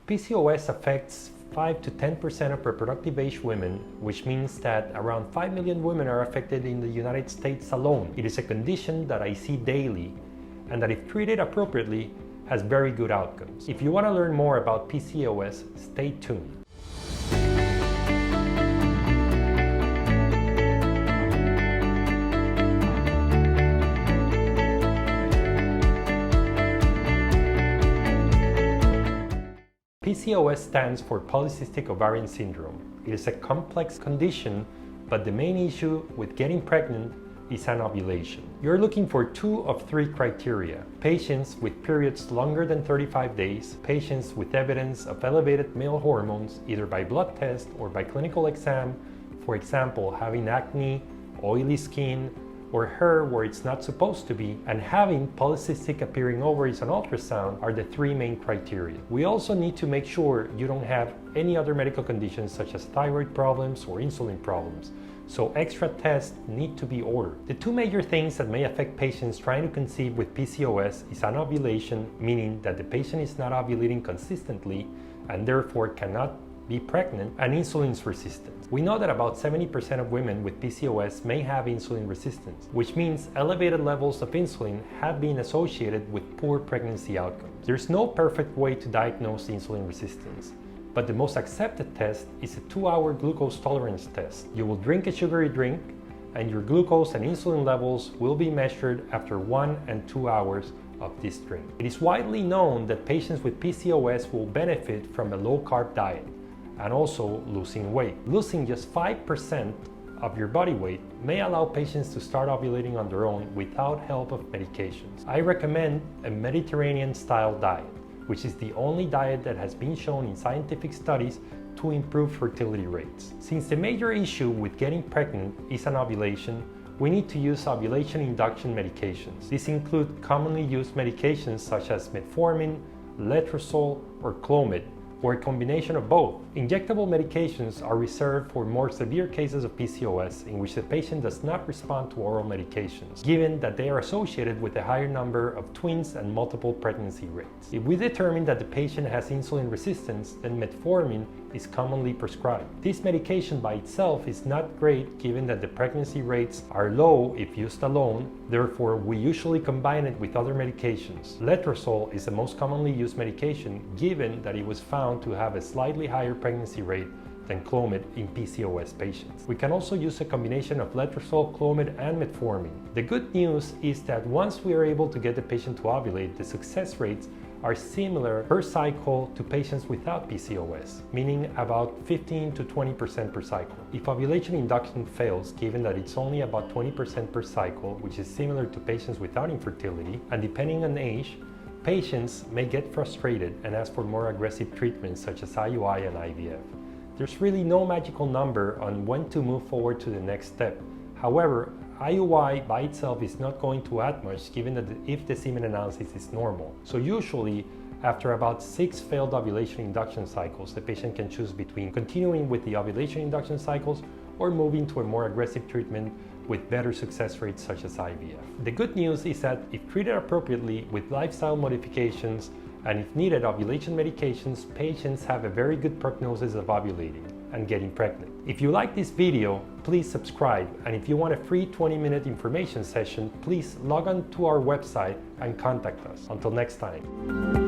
PCOS affects 5 to 10% of reproductive age women, which means that around 5 million women are affected in the United States alone. It is a condition that I see daily and that if treated appropriately has very good outcomes. If you want to learn more about PCOS, stay tuned. PCOS stands for Polycystic Ovarian Syndrome. It is a complex condition, but the main issue with getting pregnant is anovulation. You're looking for 2 of 3 criteria: patients with periods longer than 35 days, patients with evidence of elevated male hormones either by blood test or by clinical exam, for example, having acne, oily skin, or hair where it's not supposed to be, and having polycystic appearing ovaries on ultrasound are the 3 main criteria. We also need to make sure you don't have any other medical conditions such as thyroid problems or insulin problems, so extra tests need to be ordered. The 2 major things that may affect patients trying to conceive with PCOS is anovulation, meaning that the patient is not ovulating consistently and therefore cannot be pregnant, and insulin resistance. We know that about 70% of women with PCOS may have insulin resistance, which means elevated levels of insulin have been associated with poor pregnancy outcomes. There's no perfect way to diagnose insulin resistance, but the most accepted test is a 2-hour glucose tolerance test. You will drink a sugary drink, and your glucose and insulin levels will be measured after 1 and 2 hours of this drink. It is widely known that patients with PCOS will benefit from a low-carb diet and also losing weight. Losing just 5% of your body weight may allow patients to start ovulating on their own without help of medications. I recommend a Mediterranean-style diet, which is the only diet that has been shown in scientific studies to improve fertility rates. Since the major issue with getting pregnant is anovulation, we need to use ovulation induction medications. These include commonly used medications such as metformin, letrozole, or Clomid, or a combination of both. Injectable medications are reserved for more severe cases of PCOS in which the patient does not respond to oral medications, given that they are associated with a higher number of twins and multiple pregnancy rates. If we determine that the patient has insulin resistance, then metformin is commonly prescribed. This medication by itself is not great given that the pregnancy rates are low if used alone, therefore we usually combine it with other medications. Letrozole is the most commonly used medication given that it was found to have a slightly higher pregnancy rate than Clomid in PCOS patients. We can also use a combination of letrozole, Clomid, and metformin. The good news is that once we are able to get the patient to ovulate, the success rates are similar per cycle to patients without PCOS, meaning about 15 to 20% per cycle. If ovulation induction fails, given that it's only about 20% per cycle, which is similar to patients without infertility, and depending on age, patients may get frustrated and ask for more aggressive treatments such as IUI and IVF. There's really no magical number on when to move forward to the next step. However, IUI by itself is not going to add much given that if the semen analysis is normal. So usually, after about 6 failed ovulation induction cycles, the patient can choose between continuing with the ovulation induction cycles or moving to a more aggressive treatment with better success rates such as IVF. The good news is that if treated appropriately with lifestyle modifications and if needed ovulation medications, patients have a very good prognosis of ovulating and getting pregnant. If you like this video, please subscribe, and if you want a free 20-minute information session, please log on to our website and contact us. Until next time.